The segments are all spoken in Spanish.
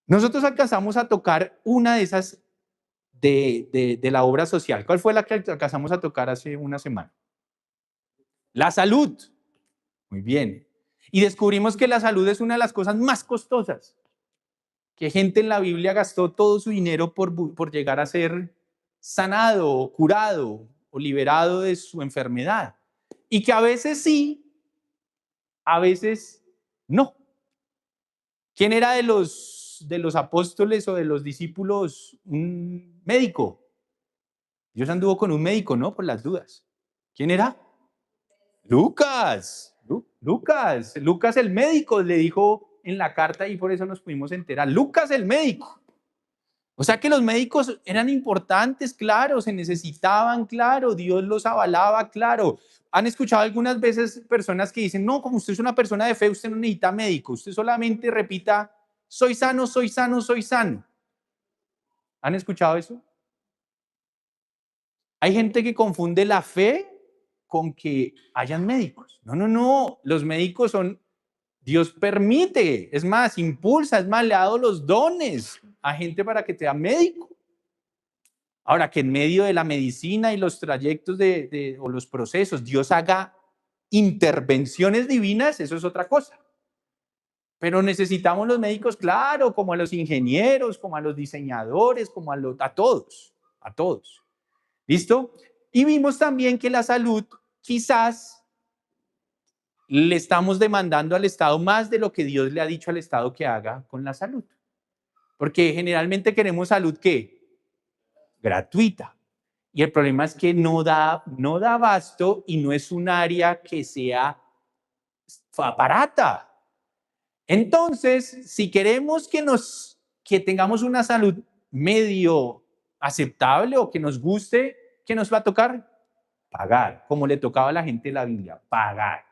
Nosotros alcanzamos a tocar una de esas de la obra social. ¿Cuál fue la que alcanzamos a tocar hace una semana? La salud. Muy bien. Y descubrimos que la salud es una de las cosas más costosas, que gente en la Biblia gastó todo su dinero por llegar a ser sanado, o curado o liberado de su enfermedad. Y que a veces sí, a veces no. ¿Quién era de los apóstoles o de los discípulos un médico? Dios anduvo con un médico, ¿no? Por las dudas. ¿Quién era? Lucas. Lucas. Lucas el médico le dijo en la carta y por eso nos pudimos enterar. Lucas el médico. O sea que los médicos eran importantes, claro, se necesitaban, claro, Dios los avalaba, claro. Han escuchado algunas veces personas que dicen, no, como usted es una persona de fe, usted no necesita médico, usted solamente repita, soy sano, soy sano, soy sano. ¿Han escuchado eso? Hay gente que confunde la fe con que hayan médicos. No, no, no, los médicos son, Dios permite, es más, impulsa, es más, le ha dado los dones a gente para que sea médico. Ahora, que en medio de la medicina y los trayectos o los procesos, Dios haga intervenciones divinas, eso es otra cosa. Pero necesitamos los médicos, claro, como a los ingenieros, como a los diseñadores, como a todos, a todos. ¿Listo? Y vimos también que la salud quizás le estamos demandando al Estado más de lo que Dios le ha dicho al Estado que haga con la salud. Porque generalmente queremos salud, ¿qué? Gratuita. Y el problema es que no da abasto y no es un área que sea barata. Entonces, si queremos que tengamos una salud medio aceptable o que nos guste, ¿qué nos va a tocar? Pagar, como le tocaba a la gente de la Biblia, pagar.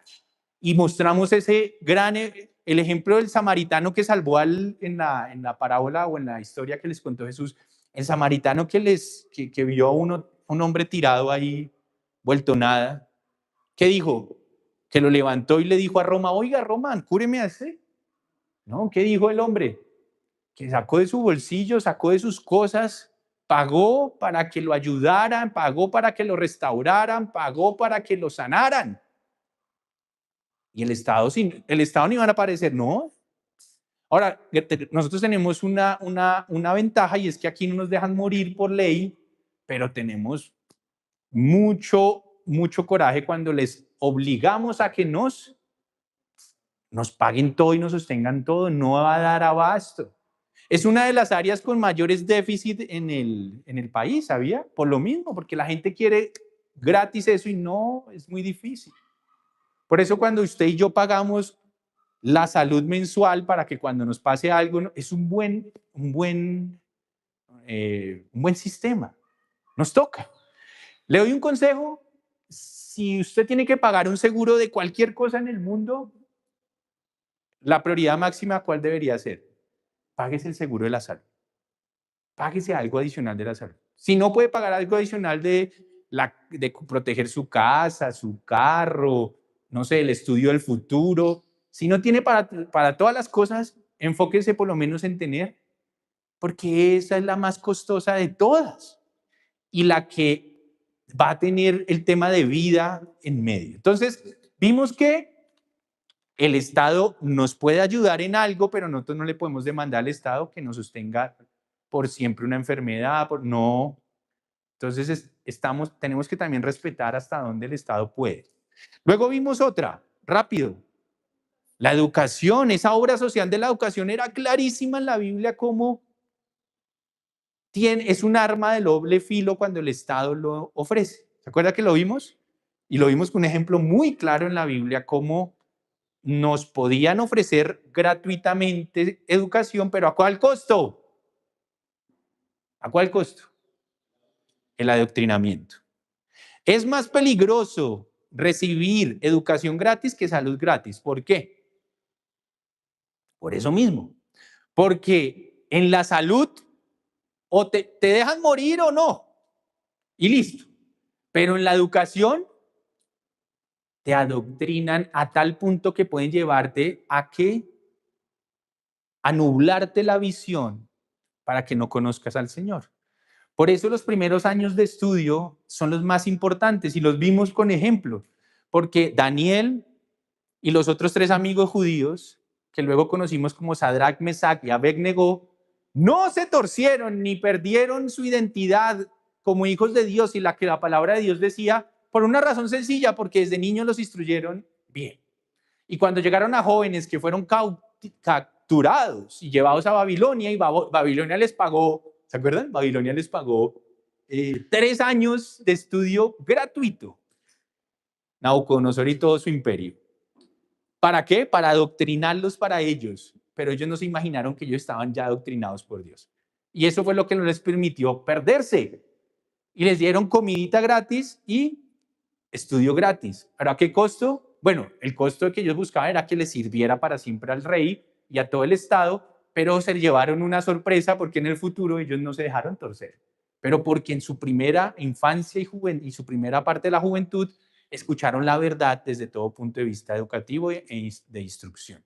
Y mostramos el ejemplo del samaritano que salvó en la parábola o en la historia que les contó Jesús, el samaritano que vio a un hombre tirado ahí, vuelto nada. ¿Qué dijo? Que lo levantó y le dijo a Roma, oiga, Roma, cúreme a ese. ¿No? ¿Qué dijo el hombre? Que sacó de su bolsillo, sacó de sus cosas, pagó para que lo ayudaran, pagó para que lo restauraran, pagó para que lo sanaran. Y el Estado no iban a aparecer, no. Ahora, nosotros tenemos una ventaja y es que aquí no nos dejan morir por ley, pero tenemos mucho, mucho coraje cuando les obligamos a que nos paguen todo y nos sostengan todo, no va a dar abasto. Es una de las áreas con mayores déficit en el país, ¿sabía? Por lo mismo, porque la gente quiere gratis eso y no, es muy difícil. Por eso cuando usted y yo pagamos la salud mensual para que cuando nos pase algo, es un buen sistema. Nos toca. Le doy un consejo. Si usted tiene que pagar un seguro de cualquier cosa en el mundo, la prioridad máxima, ¿cuál debería ser? Páguese el seguro de la salud. Páguese algo adicional de la salud. Si no puede pagar algo adicional de proteger su casa, su carro, no sé, el estudio del futuro, si no tiene para todas las cosas, enfóquese por lo menos en tener, porque esa es la más costosa de todas y la que va a tener el tema de vida en medio. Entonces, vimos que el Estado nos puede ayudar en algo, pero nosotros no le podemos demandar al Estado que nos sostenga por siempre una enfermedad, no. Entonces tenemos que también respetar hasta dónde el Estado puede. Luego vimos otra, rápido. La educación, esa obra social de la educación era clarísima en la Biblia como es un arma de doble filo cuando el Estado lo ofrece. ¿Se acuerda que lo vimos? Y lo vimos con un ejemplo muy claro en la Biblia, cómo nos podían ofrecer gratuitamente educación, pero ¿a cuál costo? ¿A cuál costo? El adoctrinamiento. Es más peligroso recibir educación gratis que salud gratis. ¿Por qué? Por eso mismo. Porque en la salud o te dejan morir o no, y listo. Pero en la educación te adoctrinan a tal punto que pueden llevarte a que a nublarte la visión para que no conozcas al Señor. Por eso los primeros años de estudio son los más importantes y los vimos con ejemplos, porque Daniel y los otros 3 amigos judíos, que luego conocimos como Sadrach, Mesach y Abednego, no se torcieron ni perdieron su identidad como hijos de Dios y la que la palabra de Dios decía, por una razón sencilla, porque desde niños los instruyeron bien. Y cuando llegaron a jóvenes que fueron capturados y llevados a Babilonia, y Babilonia les pagó, ¿se acuerdan? Babilonia les pagó 3 años de estudio gratuito. Nabucodonosor y todo su imperio. ¿Para qué? Para adoctrinarlos para ellos. Pero ellos no se imaginaron que ellos estaban ya adoctrinados por Dios. Y eso fue lo que no les permitió perderse. Y les dieron comidita gratis y estudio gratis. ¿Pero a qué costo? Bueno, el costo que ellos buscaban era que les sirviera para siempre al rey y a todo el Estado, pero se llevaron una sorpresa porque en el futuro ellos no se dejaron torcer. Pero porque en su primera infancia y su primera parte de la juventud escucharon la verdad desde todo punto de vista educativo e de instrucción.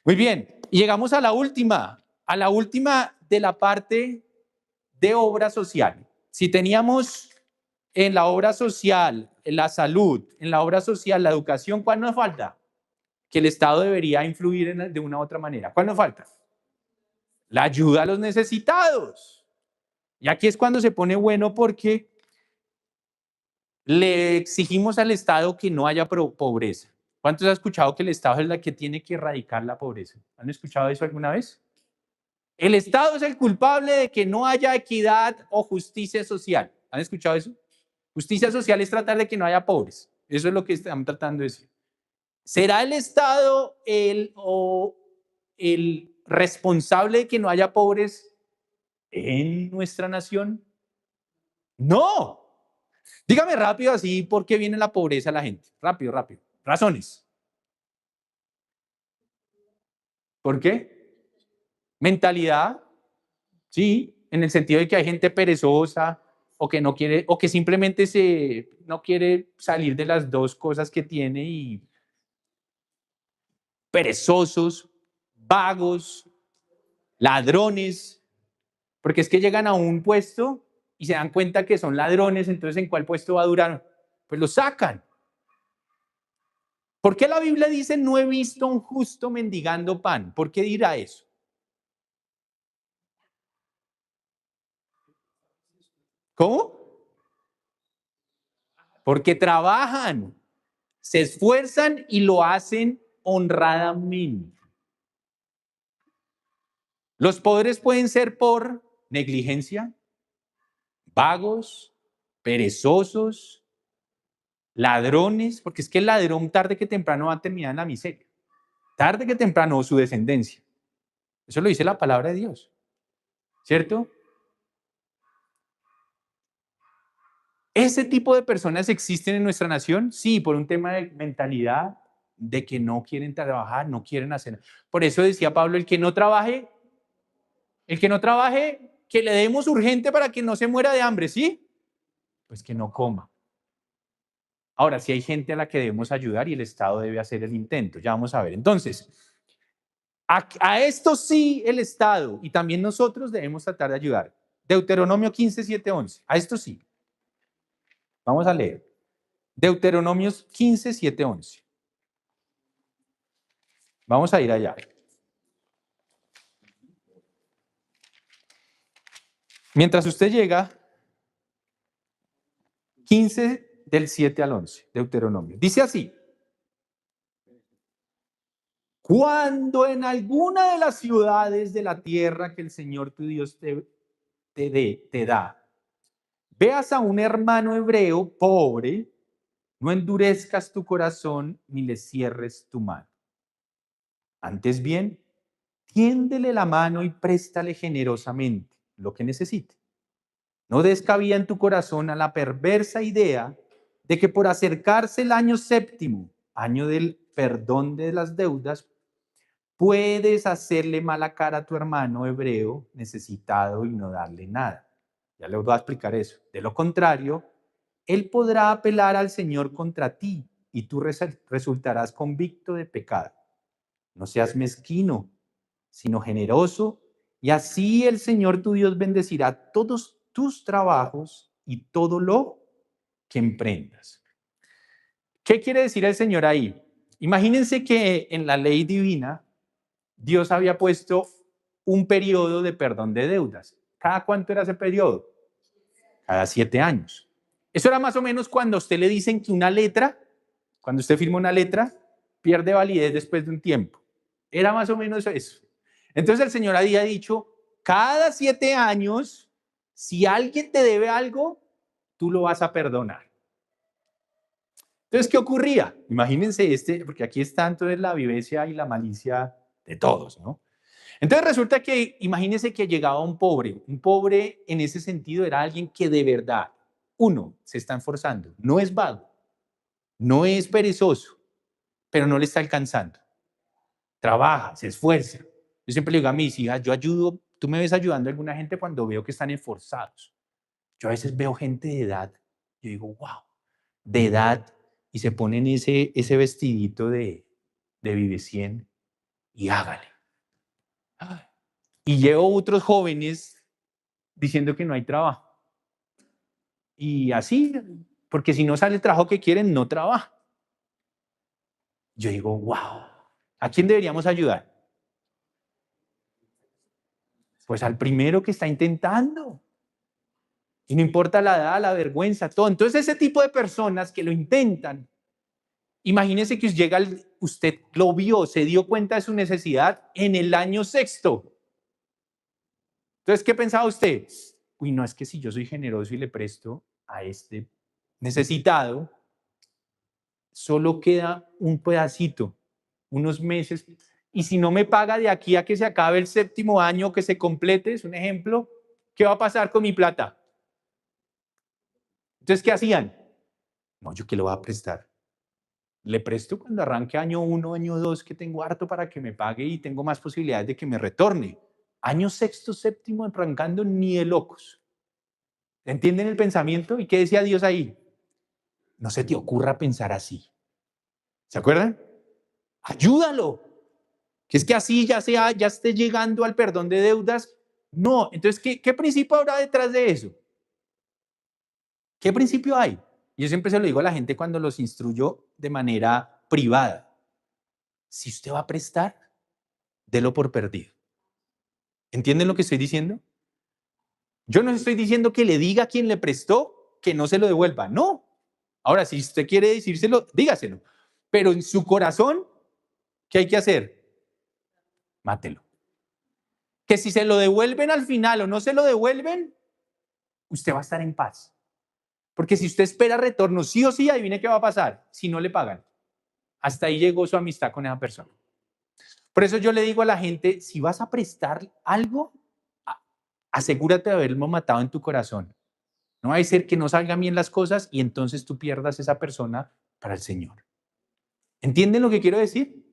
Muy bien, y llegamos a la última de la parte de obra social. Si teníamos en la obra social, en la salud, en la obra social, la educación, ¿cuál nos falta? Que el Estado debería influir de una u otra manera. ¿Cuál nos falta? La ayuda a los necesitados. Y aquí es cuando se pone bueno porque le exigimos al Estado que no haya pobreza. ¿Cuántos han escuchado que el Estado es el que tiene que erradicar la pobreza? ¿Han escuchado eso alguna vez? El Estado es el culpable de que no haya equidad o justicia social. ¿Han escuchado eso? Justicia social es tratar de que no haya pobres. Eso es lo que estamos tratando de decir. ¿Será el Estado el responsable de que no haya pobres en nuestra nación? No. Dígame rápido así, ¿por qué viene la pobreza a la gente? Rápido, rápido. Razones. ¿Por qué? Mentalidad. Sí, en el sentido de que hay gente perezosa o que no quiere, o que simplemente no quiere salir de las dos cosas que tiene y perezosos, vagos, ladrones, porque es que llegan a un puesto y se dan cuenta que son ladrones, entonces ¿en cuál puesto va a durar? Pues lo sacan. ¿Por qué la Biblia dice no he visto a un justo mendigando pan? ¿Por qué dirá eso? ¿Cómo? Porque trabajan, se esfuerzan y lo hacen honradamente. Los pobres pueden ser por negligencia, vagos, perezosos, ladrones, porque es que el ladrón tarde que temprano va a terminar en la miseria. Tarde que temprano su descendencia. Eso lo dice la palabra de Dios. ¿Cierto? ¿Ese tipo de personas existen en nuestra nación? Sí, por un tema de mentalidad, de que no quieren trabajar, no quieren hacer. Por eso decía Pablo, el que no trabaje, que le demos urgente para que no se muera de hambre, ¿sí? Pues que no coma. Ahora, sí hay gente a la que debemos ayudar y el Estado debe hacer el intento. Ya vamos a ver. Entonces, a esto sí el Estado y también nosotros debemos tratar de ayudar. Deuteronomio 15, 7, 11. A esto sí. Vamos a leer. Deuteronomio 15, 7, 11. Vamos a ir allá. Mientras usted llega, 15 del 7 al 11, Deuteronomio. Dice así. Cuando en alguna de las ciudades de la tierra que el Señor tu Dios te da, veas a un hermano hebreo pobre, no endurezcas tu corazón ni le cierres tu mano. Antes bien, tiéndele la mano y préstale generosamente lo que necesite. No des cabida en tu corazón a la perversa idea de que por acercarse el año séptimo, año del perdón de las deudas, puedes hacerle mala cara a tu hermano hebreo necesitado y no darle nada. Ya le voy a explicar eso. De lo contrario, él podrá apelar al Señor contra ti y tú resultarás convicto de pecado. No seas mezquino, sino generoso, y así el Señor tu Dios bendecirá todos tus trabajos y todo lo que emprendas. ¿Qué quiere decir el Señor ahí? Imagínense que en la ley divina Dios había puesto un periodo de perdón de deudas. ¿Cada cuánto era ese periodo? Cada 7 años. Eso era más o menos cuando a usted le dicen que una letra, cuando usted firma una letra, pierde validez después de un tiempo. Era más o menos eso. Entonces el Señor había dicho, cada 7 años, si alguien te debe algo, tú lo vas a perdonar. Entonces, ¿qué ocurría? Imagínense porque aquí está entonces la vivencia y la malicia de todos, ¿no? Entonces resulta que, imagínense que llegaba un pobre en ese sentido era alguien que de verdad, uno, se está esforzando, no es vago, no es perezoso, pero no le está alcanzando. Trabaja, se esfuerza. Yo siempre le digo a mis hijas, yo ayudo, tú me ves ayudando a alguna gente cuando veo que están esforzados. Yo a veces veo gente de edad, yo digo, wow, de edad, y se ponen ese vestidito de Vive 100 y hágale. Y llevo otros jóvenes diciendo que no hay trabajo. Y así, porque si no sale el trabajo que quieren, no trabaja. Yo digo, wow, ¿a quién deberíamos ayudar? Pues al primero que está intentando. Y no importa la edad, la vergüenza, todo. Entonces ese tipo de personas que lo intentan, imagínense que usted lo vio, se dio cuenta de su necesidad en el año sexto. Entonces, ¿qué pensaba usted? Uy, no, es que si yo soy generoso y le presto a este necesitado, solo queda un pedacito, unos meses, y si no me paga de aquí a que se acabe el séptimo año, que se complete, es un ejemplo, ¿qué va a pasar con mi plata? Entonces, ¿qué hacían? No, yo que lo voy a prestar. Le presto cuando arranque año 1, año 2, que tengo harto para que me pague y tengo más posibilidades de que me retorne. Año sexto, séptimo, arrancando ni de locos. ¿Entienden el pensamiento? ¿Y qué decía Dios ahí? No se te ocurra pensar así. ¿Se acuerdan? Ayúdalo. Que es que así ya esté llegando al perdón de deudas. No, entonces, ¿qué principio habrá detrás de eso? ¿Qué principio hay? Yo siempre se lo digo a la gente cuando los instruyo de manera privada. Si usted va a prestar, délo por perdido. ¿Entienden lo que estoy diciendo? Yo no estoy diciendo que le diga a quien le prestó que no se lo devuelva. No. Ahora, si usted quiere decírselo, dígaselo. Pero en su corazón, ¿qué hay que hacer? Mátelo. Que si se lo devuelven al final o no se lo devuelven, usted va a estar en paz. Porque si usted espera retorno, sí o sí, adivine qué va a pasar si no le pagan. Hasta ahí llegó su amistad con esa persona. Por eso yo le digo a la gente, si vas a prestar algo, asegúrate de haberlo matado en tu corazón. No va a ser que no salgan bien las cosas y entonces tú pierdas esa persona para el Señor. ¿Entienden lo que quiero decir?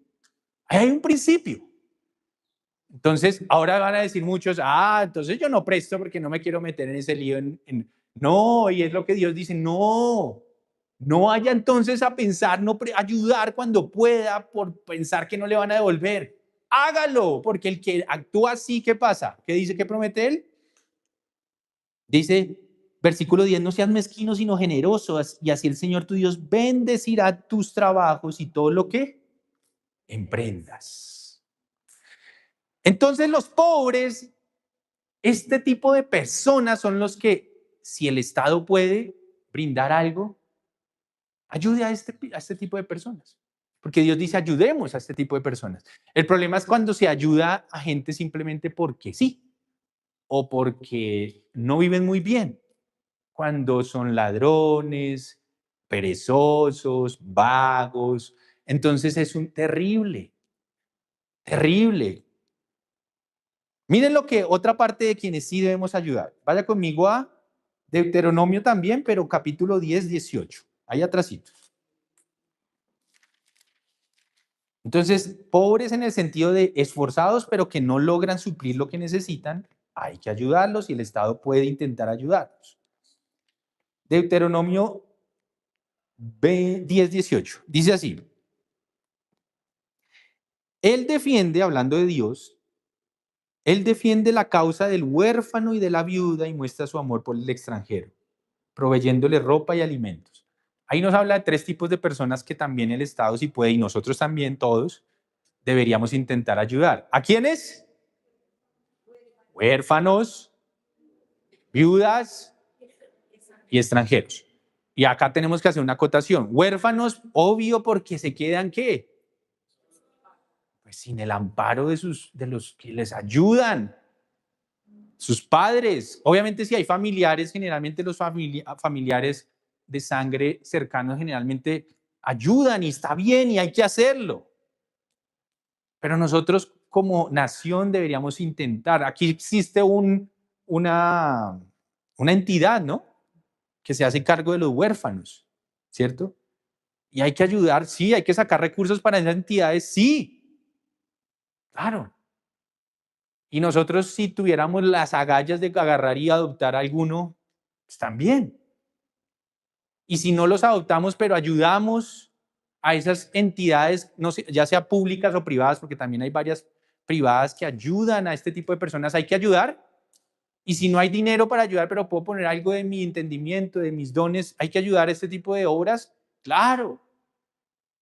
Ahí hay un principio. Entonces, ahora van a decir muchos, entonces yo no presto porque no me quiero meter en ese lío. No, y es lo que Dios dice, no vaya entonces a pensar, ayudar cuando pueda por pensar que no le van a devolver. Hágalo, porque el que actúa así, ¿qué pasa? ¿Qué dice que promete él? Dice, versículo 10, no seas mezquino, sino generoso, y así el Señor tu Dios bendecirá tus trabajos y todo lo que emprendas. Entonces los pobres, este tipo de personas son los que, si el Estado puede brindar algo, ayude a este tipo de personas. Porque Dios dice, ayudemos a este tipo de personas. El problema es cuando se ayuda a gente simplemente porque sí, o porque no viven muy bien. Cuando son ladrones, perezosos, vagos. Entonces es un terrible, terrible. Miren lo que otra parte de quienes sí debemos ayudar. Vaya conmigo a Deuteronomio también, pero capítulo 10, 18. Ahí atrásito. Entonces, pobres en el sentido de esforzados, pero que no logran suplir lo que necesitan, hay que ayudarlos y el Estado puede intentar ayudarlos. Deuteronomio 10, 18. Dice así. Él defiende, hablando de Dios, Él defiende la causa del huérfano y de la viuda y muestra su amor por el extranjero, proveyéndole ropa y alimentos. Ahí nos habla de tres tipos de personas que también el Estado, si puede, y nosotros también todos, deberíamos intentar ayudar. ¿A quiénes? Huérfanos, viudas y extranjeros. Y acá tenemos que hacer una acotación. Huérfanos, obvio, porque se quedan, ¿qué? Pues sin el amparo de los que les ayudan, sus padres. Obviamente si hay familiares, generalmente los familiares de sangre cercanos generalmente ayudan y está bien y hay que hacerlo. Pero nosotros como nación deberíamos intentar. Aquí existe una entidad, ¿no? Que se hace cargo de los huérfanos, ¿cierto? Y hay que ayudar, sí, hay que sacar recursos para esas entidades, sí, claro. Y nosotros si tuviéramos las agallas de agarrar y adoptar a alguno, pues también. Y si no los adoptamos, pero ayudamos a esas entidades, no sé, ya sea públicas o privadas, porque también hay varias privadas que ayudan a este tipo de personas, hay que ayudar. Y si no hay dinero para ayudar, pero puedo poner algo de mi entendimiento, de mis dones, hay que ayudar a este tipo de obras, claro,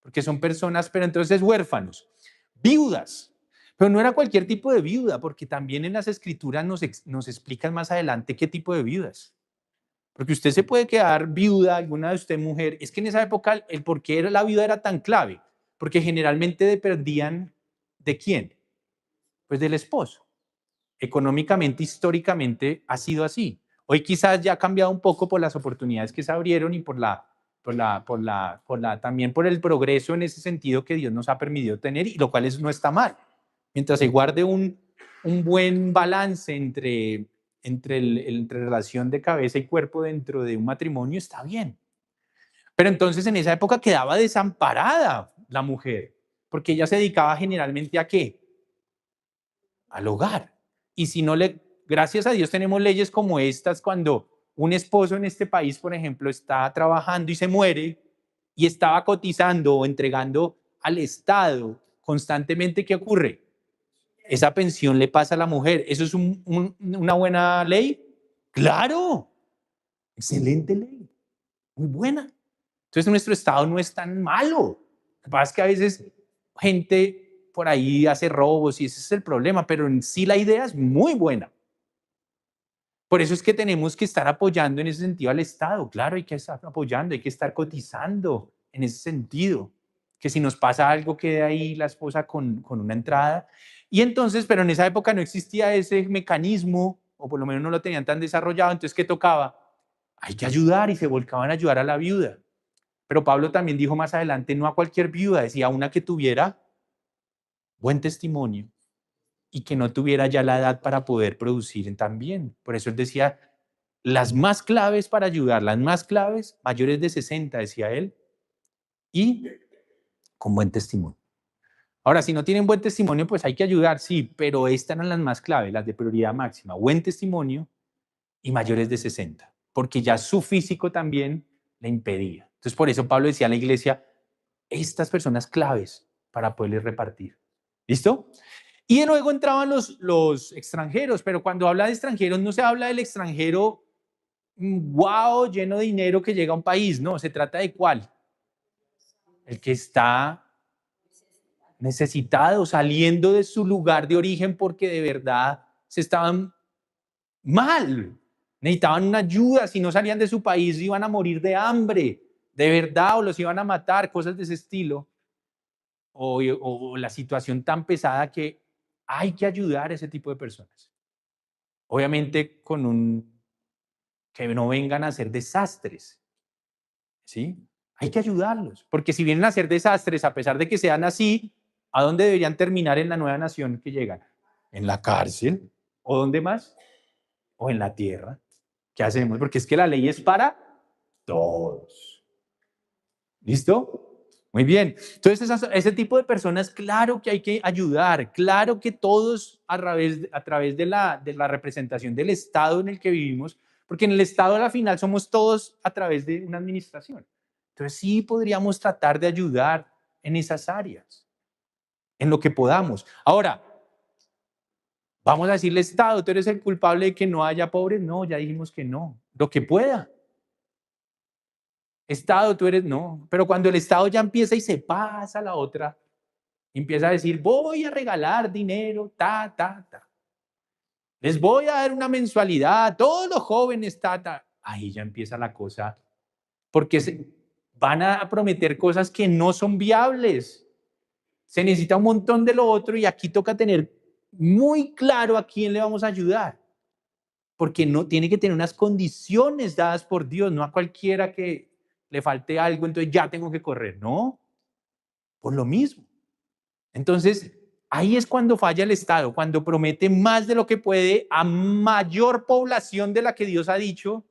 porque son personas, pero entonces huérfanos, viudas. Pero no era cualquier tipo de viuda, porque también en las escrituras nos explican más adelante qué tipo de viudas. Porque usted se puede quedar viuda, alguna de usted mujer. Es que en esa época el por qué la viuda era tan clave, porque generalmente dependían de quién, pues del esposo. Económicamente, históricamente ha sido así. Hoy quizás ya ha cambiado un poco por las oportunidades que se abrieron y también por el progreso en ese sentido que Dios nos ha permitido tener, y lo cual no está mal. Mientras se guarde un buen balance entre relación de cabeza y cuerpo dentro de un matrimonio, está bien. Pero entonces en esa época quedaba desamparada la mujer, porque ella se dedicaba generalmente a ¿qué? Al hogar. Y si no le, gracias a Dios tenemos leyes como estas cuando un esposo en este país, por ejemplo, está trabajando y se muere y estaba cotizando o entregando al Estado constantemente, ¿qué ocurre? Esa pensión le pasa a la mujer. ¿Eso es una buena ley? Claro, excelente ley, muy buena. Entonces nuestro Estado no es tan malo. Lo que pasa es que a veces gente por ahí hace robos y ese es el problema, pero en sí la idea es muy buena. Por eso es que tenemos que estar apoyando en ese sentido al Estado. Claro, hay que estar apoyando, hay que estar cotizando en ese sentido. Que si nos pasa algo, quede ahí la esposa con una entrada. Y entonces, pero en esa época no existía ese mecanismo, o por lo menos no lo tenían tan desarrollado. Entonces, ¿qué tocaba? Hay que ayudar y se volcaban a ayudar a la viuda. Pero Pablo también dijo más adelante, no a cualquier viuda, decía una que tuviera buen testimonio y que no tuviera ya la edad para poder producir también. Por eso él decía, las más claves para ayudar, las más claves, mayores de 60, decía él, y con buen testimonio. Ahora, si no tienen buen testimonio, pues hay que ayudar, sí, pero estas eran las más claves, las de prioridad máxima, buen testimonio y mayores de 60, porque ya su físico también le impedía. Entonces, por eso Pablo decía a la iglesia, estas personas claves para poderles repartir. ¿Listo? Y luego entraban los extranjeros, pero cuando habla de extranjeros no se habla del extranjero wow, lleno de dinero que llega a un país, no, se trata de cuál, el que está necesitado, saliendo de su lugar de origen porque de verdad se estaban mal, necesitaban una ayuda, si no salían de su país iban a morir de hambre, de verdad, o los iban a matar, cosas de ese estilo, o la situación tan pesada que hay que ayudar a ese tipo de personas. Obviamente que no vengan a hacer desastres, ¿sí? Hay que ayudarlos, porque si vienen a hacer desastres, a pesar de que sean así, ¿a dónde deberían terminar en la nueva nación que llegan? ¿En la cárcel? ¿O dónde más? ¿O en la tierra? ¿Qué hacemos? Porque es que la ley es para todos. ¿Listo? Muy bien. Entonces, ese tipo de personas, claro que hay que ayudar, claro que todos a través de la representación del Estado en el que vivimos, porque en el Estado a la final somos todos a través de una administración. Entonces, sí podríamos tratar de ayudar en esas áreas, en lo que podamos. Ahora, Vamos a decirle, Estado, tú eres el culpable de que no haya pobres. No, ya dijimos que no. Lo que pueda. Estado, tú eres, no. Pero cuando el Estado ya empieza y se pasa a la otra, empieza a decir, voy a regalar dinero, ta. Les voy a dar una mensualidad a todos los jóvenes, ta. Ahí ya empieza la cosa, porque van a prometer cosas que no son viables. Se necesita un montón de lo otro y aquí toca tener muy claro a quién le vamos a ayudar, porque no tiene que tener unas condiciones dadas por Dios, no a cualquiera que le falte algo, entonces ya tengo que correr, no, por lo mismo. Entonces, ahí es cuando falla el Estado, cuando promete más de lo que puede a mayor población de la que Dios ha dicho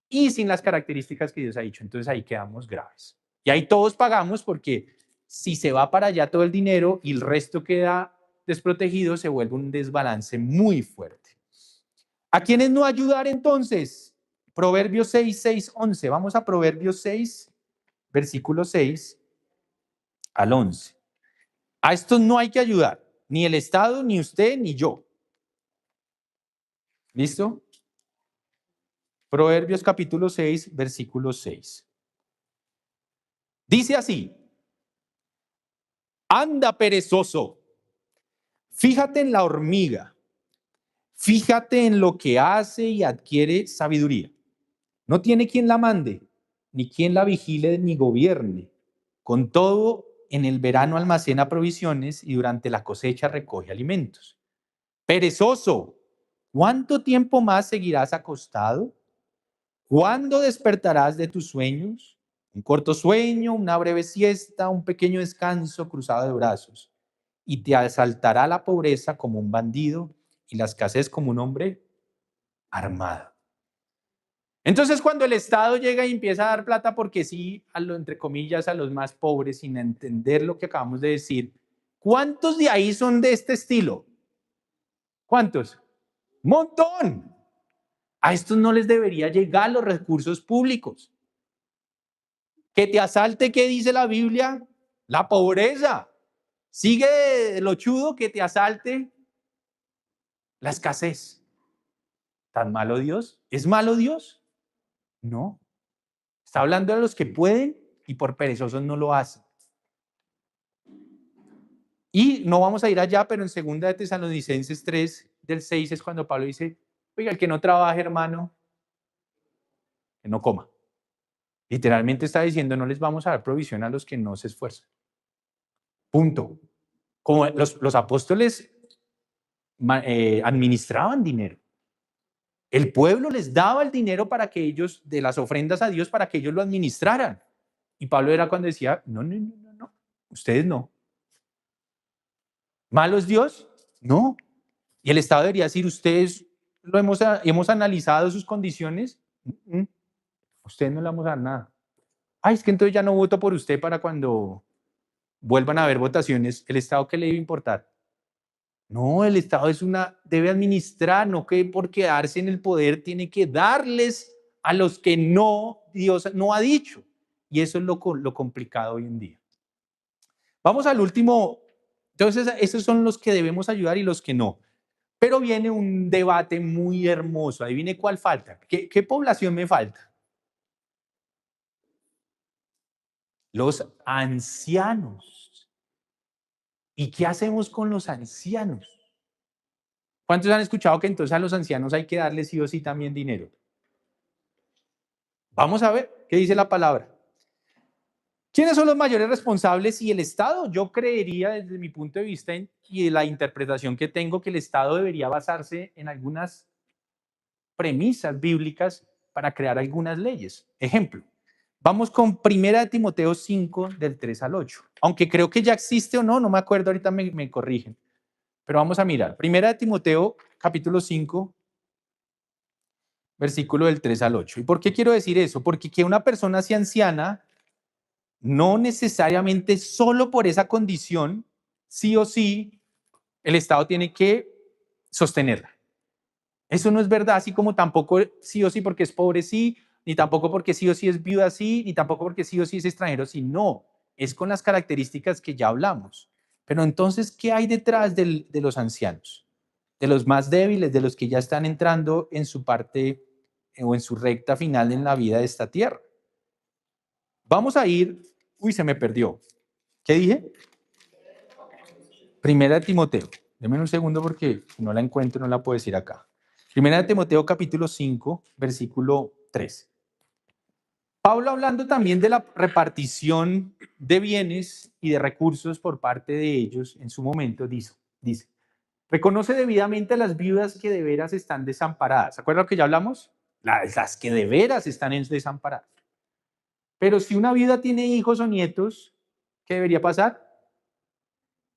y sin las características que Dios ha dicho. Entonces ahí quedamos graves. Y ahí todos pagamos porque si se va para allá todo el dinero y el resto queda desprotegido, se vuelve un desbalance muy fuerte. ¿A quiénes no ayudar entonces? Proverbios 6, 6, 11. Vamos a Proverbios 6, versículo 6 al 11. A estos no hay que ayudar, ni el Estado, ni usted, ni yo. ¿Listo? Proverbios capítulo 6, versículo 6. Dice así: anda perezoso, fíjate en la hormiga, fíjate en lo que hace y adquiere sabiduría. No tiene quien la mande, ni quien la vigile ni gobierne. Con todo, en el verano almacena provisiones y durante la cosecha recoge alimentos. Perezoso, ¿cuánto tiempo más seguirás acostado? ¿Cuándo despertarás de tus sueños? Un corto sueño, una breve siesta, un pequeño descanso cruzado de brazos. Y te asaltará la pobreza como un bandido y la escasez como un hombre armado. Entonces, cuando el Estado llega y empieza a dar plata porque sí, entre comillas, a los más pobres, sin entender lo que acabamos de decir, ¿cuántos de ahí son de este estilo? ¿Cuántos? ¡Montón! A estos no les debería llegar los recursos públicos. Que te asalte, ¿qué dice la Biblia? La pobreza. Sigue lo chudo que te asalte la escasez. ¿Tan malo Dios? ¿Es malo Dios? No. Está hablando de los que pueden y por perezosos no lo hacen. Y no vamos a ir allá, pero en 2 de Tesalonicenses 3, del 6, es cuando Pablo dice, oiga, el que no trabaje, hermano, que no coma. Literalmente está diciendo, no les vamos a dar provisión a los que no se esfuerzan. Punto. Como los apóstoles administraban dinero. El pueblo les daba el dinero para que ellos, de las ofrendas a Dios, para que ellos lo administraran. Y Pablo era cuando decía, no, ustedes no. ¿Malo es Dios? No. Y el Estado debería decir, ustedes hemos analizado sus condiciones, ustedes no le vamos a dar nada. Ay, es que entonces ya no voto por usted para cuando vuelvan a haber votaciones. ¿El Estado qué le debe importar? No, el Estado debe administrar, no que por quedarse en el poder tiene que darles a los que no, Dios no ha dicho. Y eso es lo complicado hoy en día. Vamos al último. Entonces, esos son los que debemos ayudar y los que no. Pero viene un debate muy hermoso. Ahí viene cuál falta. ¿Qué población me falta? Los ancianos. ¿Y qué hacemos con los ancianos? ¿Cuántos han escuchado que entonces a los ancianos hay que darles sí o sí también dinero? Vamos a ver qué dice la palabra. ¿Quiénes son los mayores responsables y el Estado? Yo creería desde mi punto de vista y de la interpretación que tengo que el Estado debería basarse en algunas premisas bíblicas para crear algunas leyes. Ejemplo, vamos con 1 Timoteo 5 del 3 al 8. Aunque creo que ya existe o no, no me acuerdo, ahorita me corrigen. Pero vamos a mirar. 1 Timoteo capítulo 5, versículo del 3 al 8. ¿Y por qué quiero decir eso? Porque que una persona sea anciana no necesariamente solo por esa condición, sí o sí, el Estado tiene que sostenerla. Eso no es verdad, así como tampoco sí o sí porque es pobre sí, ni tampoco porque sí o sí es viuda sí, ni tampoco porque sí o sí es extranjero sí, no, es con las características que ya hablamos. Pero entonces, ¿qué hay detrás de los ancianos? De los más débiles, de los que ya están entrando en su parte o en su recta final en la vida de esta tierra. Vamos a ir, se me perdió. ¿Qué dije? Primera de Timoteo. Deme un segundo porque si no la encuentro no la puedo decir acá. Primera de Timoteo capítulo 5, versículo 3. Pablo hablando también de la repartición de bienes y de recursos por parte de ellos en su momento, dice, reconoce debidamente a las viudas que de veras están desamparadas. ¿Se acuerdan lo que ya hablamos? Las que de veras están desamparadas. Pero si una viuda tiene hijos o nietos, ¿qué debería pasar?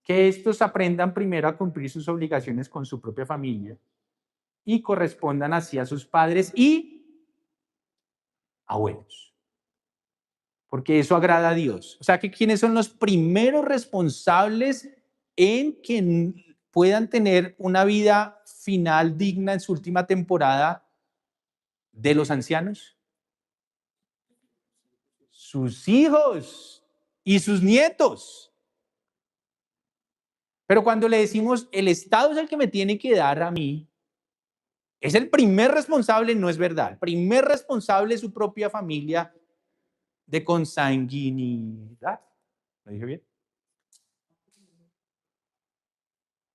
Que estos aprendan primero a cumplir sus obligaciones con su propia familia y correspondan así a sus padres y abuelos. Porque eso agrada a Dios. O sea, que ¿quiénes son los primeros responsables en que puedan tener una vida final digna en su última temporada de los ancianos? Sus hijos y sus nietos. Pero cuando le decimos, el Estado es el que me tiene que dar a mí, es el primer responsable, no es verdad. El primer responsable es su propia familia de consanguinidad. ¿Lo dije bien?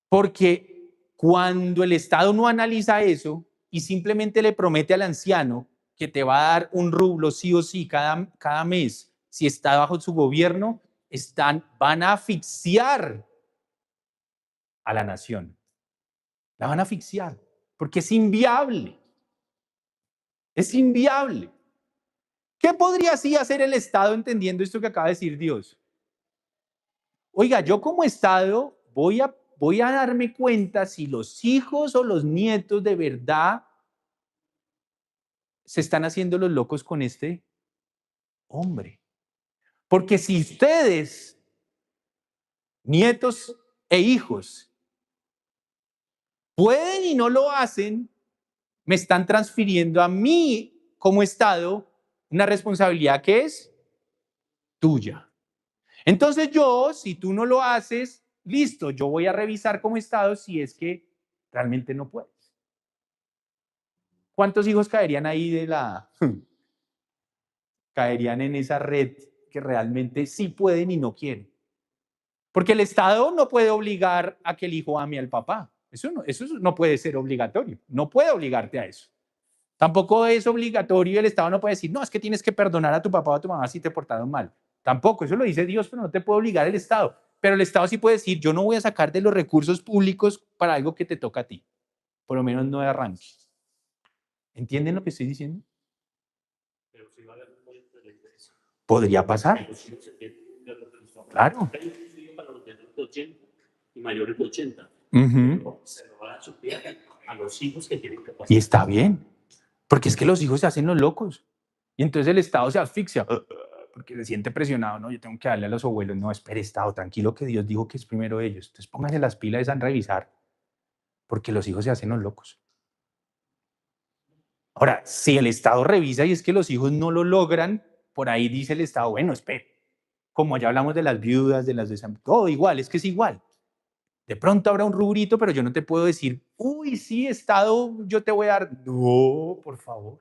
Porque cuando el Estado no analiza eso y simplemente le promete al anciano que te va a dar un rublo sí o sí cada mes, si está bajo su gobierno, van a asfixiar a la nación. La van a asfixiar porque es inviable. Es inviable. ¿Qué podría así hacer el Estado entendiendo esto que acaba de decir Dios? Oiga, yo como Estado voy a darme cuenta si los hijos o los nietos de verdad se están haciendo los locos con este hombre. Porque si ustedes, nietos e hijos, pueden y no lo hacen, me están transfiriendo a mí como Estado una responsabilidad que es tuya. Entonces yo, si tú no lo haces, listo, yo voy a revisar como Estado si es que realmente no puedes. ¿Cuántos hijos caerían ahí caerían en esa red que realmente sí pueden y no quieren? Porque el Estado no puede obligar a que el hijo ame al papá. Eso no puede ser obligatorio. No puede obligarte a eso. Tampoco es obligatorio, el Estado no puede decir, no, es que tienes que perdonar a tu papá o a tu mamá si te portaron mal. Tampoco, eso lo dice Dios, pero no te puede obligar el Estado. Pero el Estado sí puede decir, yo no voy a sacar de los recursos públicos para algo que te toca a ti. Por lo menos no de arranque. ¿Entienden lo que estoy diciendo? Podría pasar. Claro. Y mayores de 80. Se lo van a suplir a los hijos que tienen que pasar. Y está bien. Porque es que los hijos se hacen los locos. Y entonces el Estado se asfixia. Porque se siente presionado. No, yo tengo que darle a los abuelos. No, espere, Estado, tranquilo que Dios dijo que es primero ellos. Entonces pónganse las pilas a revisar. Porque los hijos se hacen los locos. Ahora, si el Estado revisa y es que los hijos no lo logran, por ahí dice el Estado, bueno, espere. Como ya hablamos de las viudas, de las todo igual, es que es igual. De pronto habrá un rubrito, pero yo no te puedo decir, uy, sí, Estado, yo te voy a dar. No, por favor.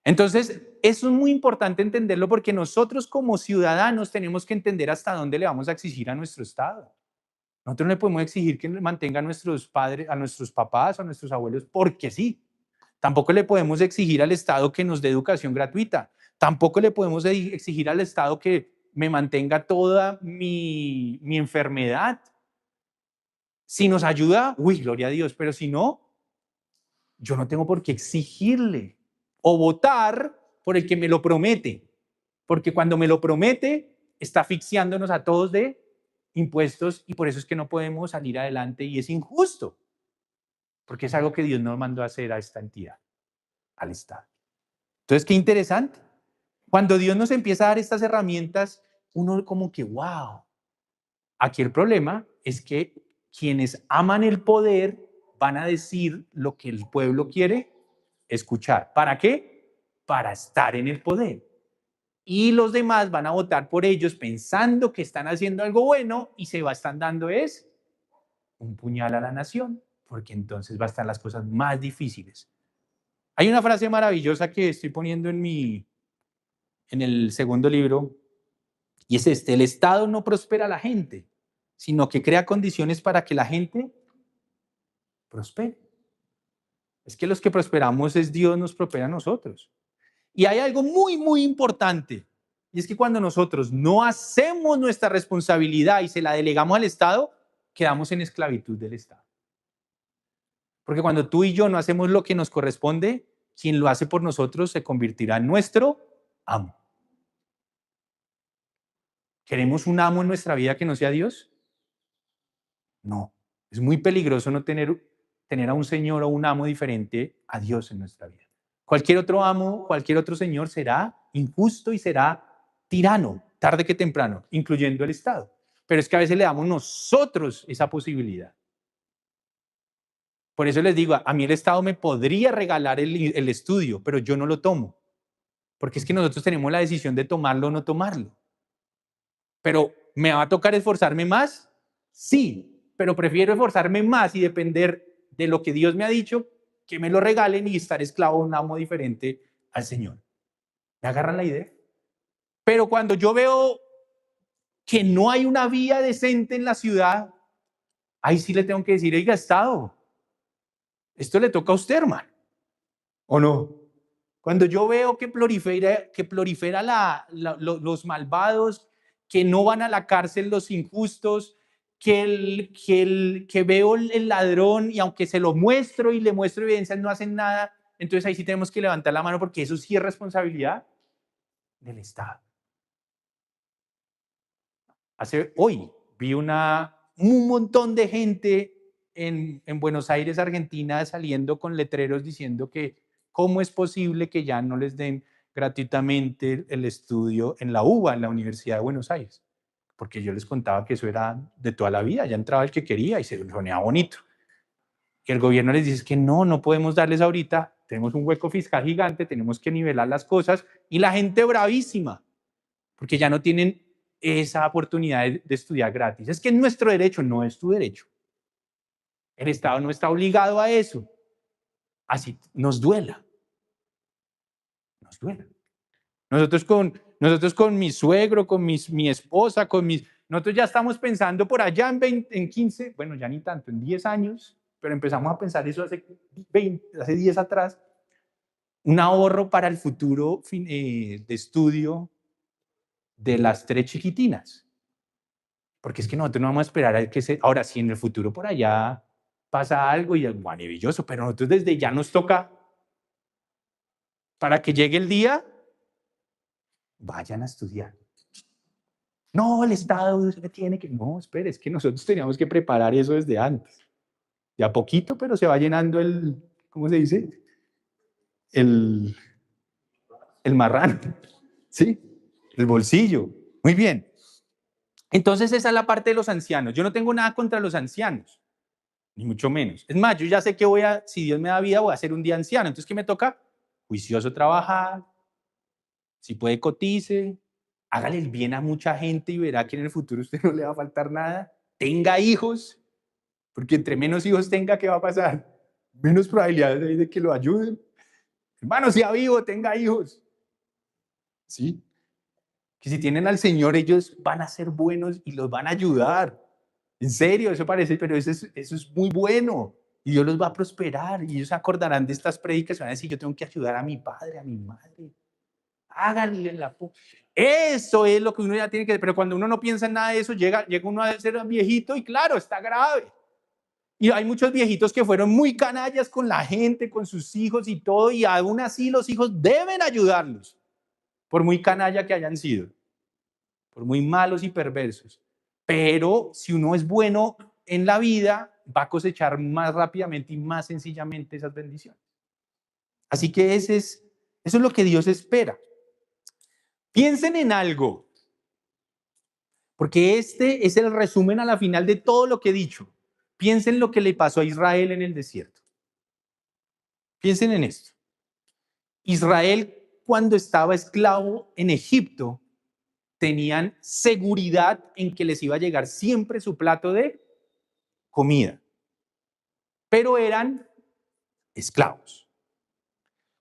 Entonces, eso es muy importante entenderlo porque nosotros como ciudadanos tenemos que entender hasta dónde le vamos a exigir a nuestro Estado. Nosotros no le podemos exigir que mantenga a nuestros padres, a nuestros papás, a nuestros abuelos, porque sí. Tampoco le podemos exigir al Estado que nos dé educación gratuita. Tampoco le podemos exigir al Estado que me mantenga toda mi enfermedad. Si nos ayuda, uy, gloria a Dios, pero si no, yo no tengo por qué exigirle o votar por el que me lo promete, porque cuando me lo promete, está asfixiándonos a todos de impuestos y por eso es que no podemos salir adelante y es injusto, porque es algo que Dios nos mandó a hacer a esta entidad, al Estado. Entonces, qué interesante. Cuando Dios nos empieza a dar estas herramientas, uno como que, wow. Aquí el problema es que quienes aman el poder van a decir lo que el pueblo quiere escuchar. ¿Para qué? Para estar en el poder. y los demás van a votar por ellos pensando que están haciendo algo bueno y están dando es un puñal a la nación, porque entonces va a estar las cosas más difíciles. Hay una frase maravillosa que estoy poniendo en el segundo libro, y es el Estado no prospera a la gente, sino que crea condiciones para que la gente prospere. Es que los que prosperamos es Dios, nos prospera a nosotros. Y hay algo muy, muy importante, y es que cuando nosotros no hacemos nuestra responsabilidad y se la delegamos al Estado, quedamos en esclavitud del Estado. Porque cuando tú y yo no hacemos lo que nos corresponde, quien lo hace por nosotros se convertirá en nuestro amo. ¿Queremos un amo en nuestra vida que no sea Dios? No. Es muy peligroso no tener a un señor o un amo diferente a Dios en nuestra vida. Cualquier otro amo, cualquier otro señor será injusto y será tirano, tarde que temprano, incluyendo el Estado. Pero es que a veces le damos nosotros esa posibilidad. Por eso les digo, a mí el Estado me podría regalar el estudio, pero yo no lo tomo. Porque es que nosotros tenemos la decisión de tomarlo o no tomarlo. Pero ¿me va a tocar esforzarme más? Sí, pero prefiero esforzarme más y depender de lo que Dios me ha dicho, que me lo regalen y estar esclavo de un amo diferente al Señor. ¿Me agarran la idea? Pero cuando yo veo que no hay una vía decente en la ciudad, ahí sí le tengo que decir, oiga, Estado, esto le toca a usted, hermano, ¿o no? Cuando yo veo que prolifera los malvados, que no van a la cárcel los injustos, que veo el ladrón y aunque se lo muestro y le muestro evidencias no hacen nada, entonces ahí sí tenemos que levantar la mano porque eso sí es responsabilidad del Estado. Hoy vi un montón de gente en Buenos Aires, Argentina, saliendo con letreros diciendo que cómo es posible que ya no les den gratuitamente el estudio en la UBA, en la Universidad de Buenos Aires. Porque yo les contaba que eso era de toda la vida, ya entraba el que quería y se ponía bonito. Que el gobierno les dice que no podemos darles ahorita, tenemos un hueco fiscal gigante, tenemos que nivelar las cosas y la gente bravísima, porque ya no tienen esa oportunidad de estudiar gratis. Es que es nuestro derecho, no es tu derecho. El Estado no está obligado a eso. Así nos duela. Nos duela. Nosotros con mi suegro, con mi esposa, nosotros ya estamos pensando por allá en 15, bueno, ya ni tanto, en 10 años, pero empezamos a pensar eso hace 10 atrás, un ahorro para el futuro de estudio de las 3 chiquitinas. Porque es que nosotros no vamos a esperar a que ahora, si en el futuro por allá pasa algo y es maravilloso, pero nosotros desde ya nos toca, para que llegue el día, vayan a estudiar. No, el Estado tiene que, no, espere, es que nosotros teníamos que preparar eso desde antes. De a poquito, pero se va llenando ¿cómo se dice? El marrano, ¿sí? El bolsillo. Muy bien. Entonces esa es la parte de los ancianos. Yo no tengo nada contra los ancianos, ni mucho menos. Es más, yo ya sé que si Dios me da vida, voy a ser un día anciano. Entonces, ¿qué me toca? Juicioso trabajar, si puede cotice, hágale el bien a mucha gente y verá que en el futuro a usted no le va a faltar nada. Tenga hijos, porque entre menos hijos tenga, ¿qué va a pasar? Menos probabilidades hay de que lo ayuden. Hermano, sea vivo, tenga hijos. ¿Sí? Que si tienen al Señor, ellos van a ser buenos y los van a ayudar. En serio, eso parece, pero eso es muy bueno. Y Dios los va a prosperar. Y ellos se acordarán de estas prédicas y van a decir, yo tengo que ayudar a mi padre, a mi madre. Háganle Eso es lo que uno ya tiene que... Pero cuando uno no piensa en nada de eso, llega uno a ser viejito y claro, está grave. Y hay muchos viejitos que fueron muy canallas con la gente, con sus hijos y todo, y aún así los hijos deben ayudarlos, por muy canalla que hayan sido, por muy malos y perversos. Pero si uno es bueno en la vida, va a cosechar más rápidamente y más sencillamente esas bendiciones. Así que eso es lo que Dios espera. Piensen en algo, porque este es el resumen a la final de todo lo que he dicho. Piensen lo que le pasó a Israel en el desierto. Piensen en esto. Israel, cuando estaba esclavo en Egipto, tenían seguridad en que les iba a llegar siempre su plato de comida, pero eran esclavos.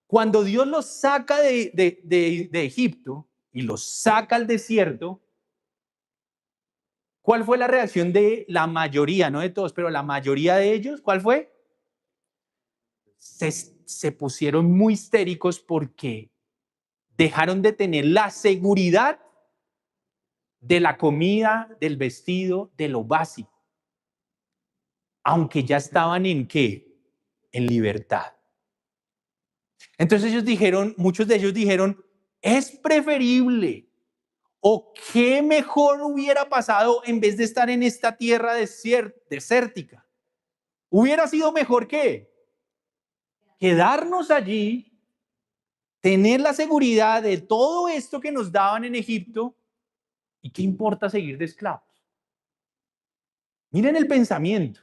Cuando Dios los saca de Egipto y los saca al desierto, ¿cuál fue la reacción de la mayoría? No de todos, pero la mayoría de ellos, ¿cuál fue? Se pusieron muy histéricos porque dejaron de tener la seguridad de la comida, del vestido, de lo básico, aunque ya estaban en qué, en libertad. Entonces ellos dijeron, muchos de ellos dijeron, es preferible o qué mejor hubiera pasado en vez de estar en esta tierra desértica. Hubiera sido mejor que quedarnos allí, tener la seguridad de todo esto que nos daban en Egipto y qué importa seguir de esclavos. Miren el pensamiento.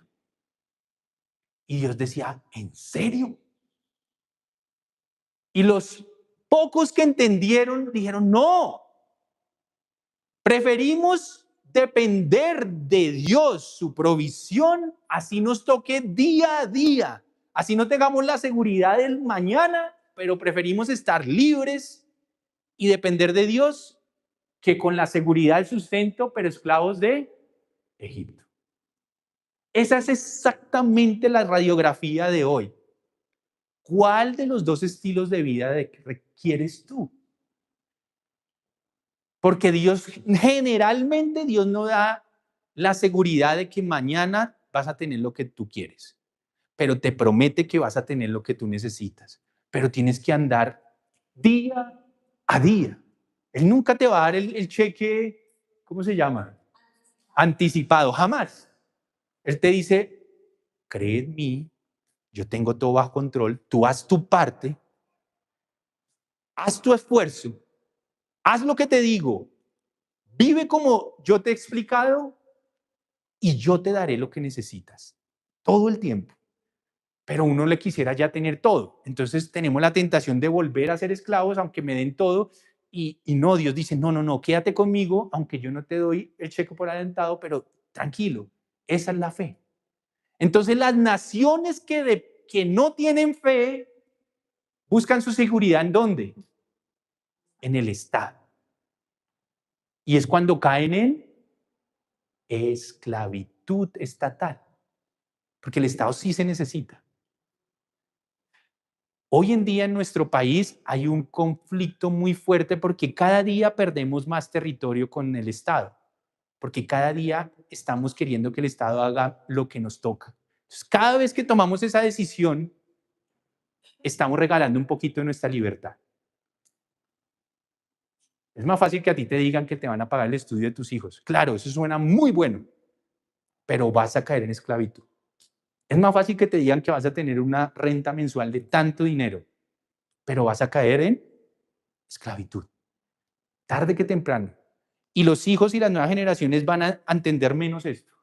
Y Dios decía, ¿en serio? Y los pocos que entendieron dijeron, no, preferimos depender de Dios, su provisión, así nos toque día a día, así no tengamos la seguridad del mañana, pero preferimos estar libres y depender de Dios que con la seguridad del sustento, pero esclavos de Egipto. Esa es exactamente la radiografía de hoy. ¿Cuál de los dos estilos de vida requieres tú? Porque generalmente Dios no da la seguridad de que mañana vas a tener lo que tú quieres, pero te promete que vas a tener lo que tú necesitas. Pero tienes que andar día a día. Él nunca te va a dar el cheque, ¿cómo se llama? Anticipado, jamás. Él te dice, cree en mí, yo tengo todo bajo control, tú haz tu parte, haz tu esfuerzo, haz lo que te digo, vive como yo te he explicado y yo te daré lo que necesitas todo el tiempo. Pero uno le quisiera ya tener todo. Entonces tenemos la tentación de volver a ser esclavos aunque me den todo. Y no, Dios dice, no, no, no, quédate conmigo, aunque yo no te doy el cheque por adelantado, pero tranquilo, esa es la fe. Entonces las naciones que no tienen fe buscan su seguridad ¿en dónde? En el Estado. Y es cuando caen en esclavitud estatal, porque el Estado sí se necesita. Hoy en día en nuestro país hay un conflicto muy fuerte porque cada día perdemos más territorio con el Estado, porque cada día estamos queriendo que el Estado haga lo que nos toca. Entonces, cada vez que tomamos esa decisión, estamos regalando un poquito de nuestra libertad. Es más fácil que a ti te digan que te van a pagar el estudio de tus hijos. Claro, eso suena muy bueno, pero vas a caer en esclavitud. Es más fácil que te digan que vas a tener una renta mensual de tanto dinero, pero vas a caer en esclavitud. Tarde que temprano. Y los hijos y las nuevas generaciones van a entender menos esto.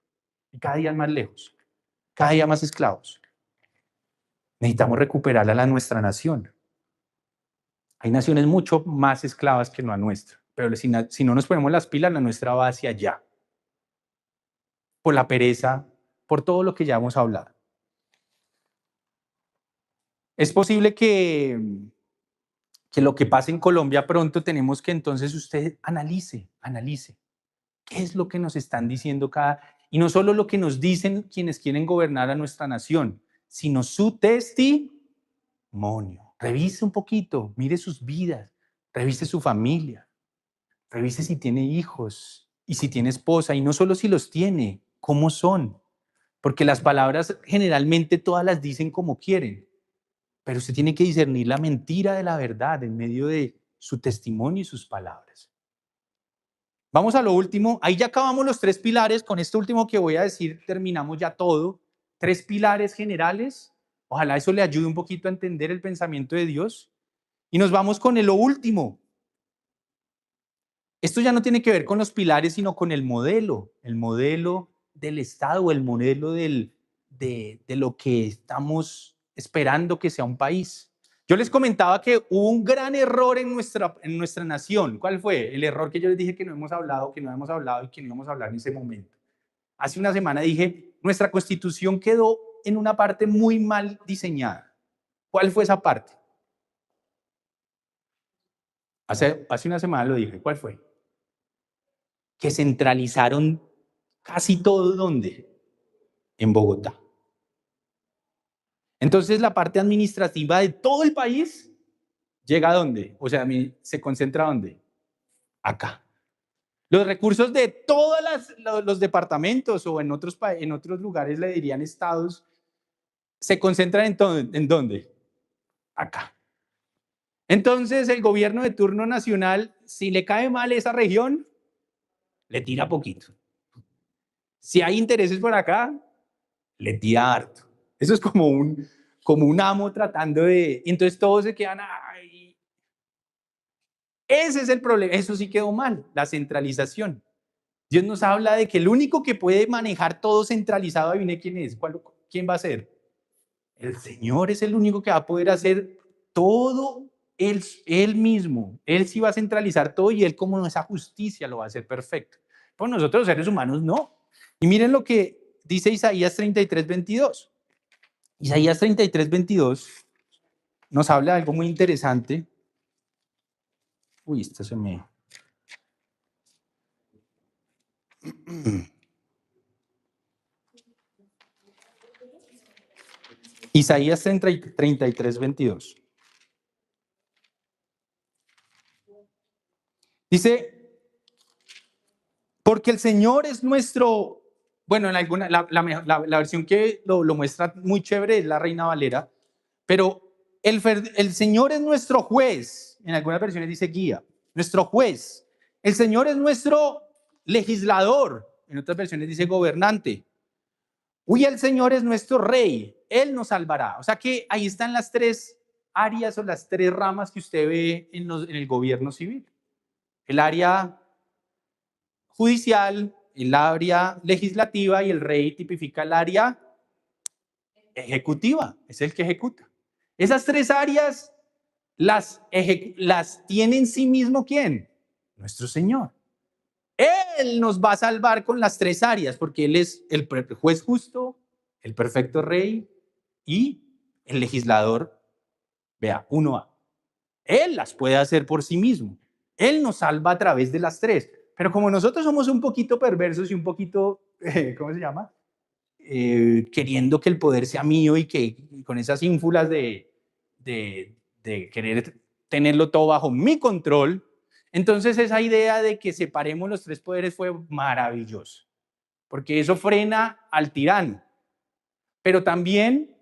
Y cada día más lejos, cada día más esclavos. Necesitamos recuperar a nuestra nación. Hay naciones mucho más esclavas que la nuestra, pero si no nos ponemos las pilas, la nuestra va hacia allá. Por la pereza, por todo lo que ya hemos hablado. Es posible que lo que pase en Colombia pronto tenemos que entonces usted analice. ¿Qué es lo que nos están diciendo y no solo lo que nos dicen quienes quieren gobernar a nuestra nación, sino su testimonio? Revise un poquito, mire sus vidas, revise su familia, revise si tiene hijos y si tiene esposa, y no solo si los tiene, cómo son. Porque las palabras generalmente todas las dicen como quieren, pero usted tiene que discernir la mentira de la verdad en medio de su testimonio y sus palabras. Vamos a lo último. Ahí ya acabamos los 3 pilares. Con esto último que voy a decir, terminamos ya todo. 3 pilares generales. Ojalá eso le ayude un poquito a entender el pensamiento de Dios. Y nos vamos con lo último. Esto ya no tiene que ver con los pilares, sino con el modelo del Estado, el modelo de lo que estamos esperando que sea un país. Yo les comentaba que hubo un gran error en nuestra nación. ¿Cuál fue? El error que yo les dije que no hemos hablado y que no íbamos a hablar en ese momento. Hace una semana dije, nuestra constitución quedó en una parte muy mal diseñada. ¿Cuál fue esa parte? Hace una semana lo dije. ¿Cuál fue? Que centralizaron casi todo. ¿Dónde? En Bogotá. Entonces la parte administrativa de todo el país llega a dónde? O sea, se concentra ¿dónde? Acá. Los recursos de todos los departamentos o en otros lugares le dirían estados, se concentran ¿en dónde? Acá. Entonces el gobierno de turno nacional, si le cae mal esa región, le tira poquito. Si hay intereses por acá, le tira harto. Eso es como un amo tratando de... Y entonces todos se quedan... Ay. Ese es el problema. Eso sí quedó mal, la centralización. Dios nos habla de que el único que puede manejar todo centralizado, adivine quién es. ¿Quién va a ser? El Señor es el único que va a poder hacer todo él mismo. Él sí va a centralizar todo y él como esa justicia lo va a hacer perfecto. Pues nosotros los seres humanos no. Y miren lo que dice Isaías 33:22. Isaías 33:22 nos habla de algo muy interesante. Uy, esto se me... Isaías 33:22. Dice, porque el Señor es nuestro, bueno, en alguna, la versión que lo muestra muy chévere es la Reina Valera, pero el Señor es nuestro juez, en algunas versiones dice guía, nuestro juez. El Señor es nuestro legislador, en otras versiones dice gobernante. Uy, el Señor es nuestro rey, Él nos salvará. O sea que ahí están las tres áreas o las tres ramas que usted ve en el gobierno civil. El área judicial, el área legislativa y el rey tipifica el área ejecutiva, es el que ejecuta. Esas tres áreas las tiene en sí mismo ¿quién? Nuestro Señor. Él nos va a salvar con las tres áreas porque Él es el juez justo, el perfecto rey y el legislador. Vea, 1A. Él las puede hacer por sí mismo. Él nos salva a través de las tres. Pero como nosotros somos un poquito perversos y un poquito, ¿cómo se llama? Queriendo que el poder sea mío y que con esas ínfulas de querer tenerlo todo bajo mi control, entonces esa idea de que separemos los tres poderes fue maravilloso, porque eso frena al tirano, pero también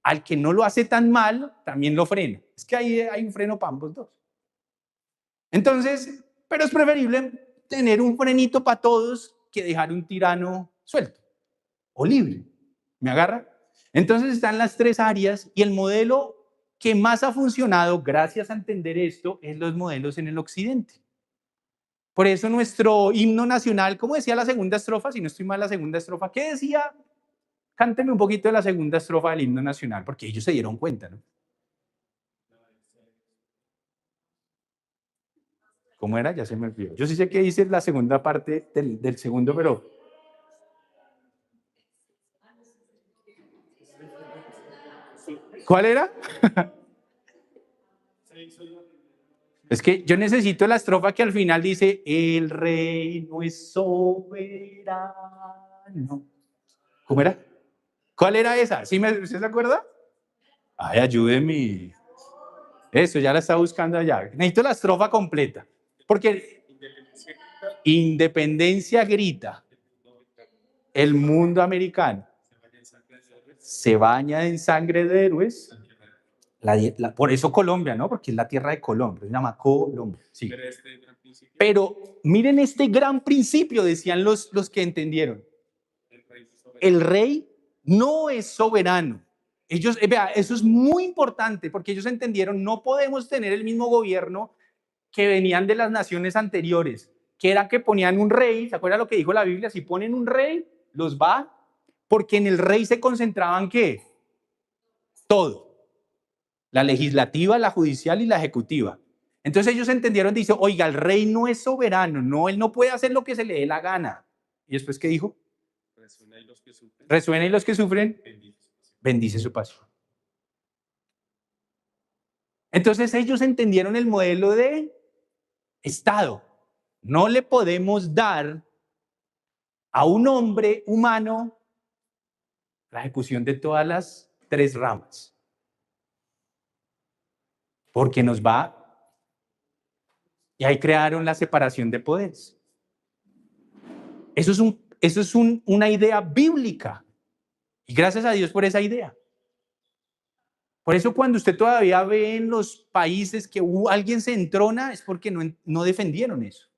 al que no lo hace tan mal, también lo frena. Es que hay un freno para ambos dos. Entonces, pero es preferible tener un frenito para todos que dejar un tirano suelto o libre. ¿Me agarra? Entonces están las tres áreas y el modelo que más ha funcionado, gracias a entender esto, es los modelos en el occidente. Por eso nuestro himno nacional, ¿cómo decía la segunda estrofa? Si no estoy mal, la segunda estrofa, ¿qué decía? Cánteme un poquito de la segunda estrofa del himno nacional, porque ellos se dieron cuenta, ¿no? ¿Cómo era? Ya se me olvidó. Yo sí sé que dice la segunda parte del segundo, pero... ¿Cuál era? Es que yo necesito la estrofa que al final dice, el reino es soberano. ¿Cómo era? ¿Cuál era esa? ¿Sí ¿Usted se acuerda? Ay, ayúdeme. Eso, ya la está buscando allá. Necesito la estrofa completa. Porque independencia grita. El mundo americano se baña en sangre de héroes. Por eso Colombia, ¿no? Porque es la tierra de Colombia. Se llama Colombia. Sí. Pero miren este gran principio, decían los que entendieron. El rey no es soberano. Ellos, vea, eso es muy importante porque ellos entendieron, no podemos tener el mismo gobierno que venían de las naciones anteriores, que era que ponían un rey. ¿Se acuerdan lo que dijo la Biblia? Si ponen un rey, los va, porque en el rey se concentraban ¿qué? Todo. la legislativa, la judicial y la ejecutiva. Entonces ellos entendieron, dice, oiga, el rey no es soberano, no, él no puede hacer lo que se le dé la gana. ¿Y después qué dijo? Resuena y los que sufren, bendice su pasión. Entonces ellos entendieron el modelo de Estado. No le podemos dar a un hombre humano la ejecución de todas las 3 ramas, porque nos va, y ahí crearon la separación de poderes. Eso es una idea bíblica, y gracias a Dios por esa idea. Por eso cuando usted todavía ve en los países que alguien se entrona, es porque no defendieron eso.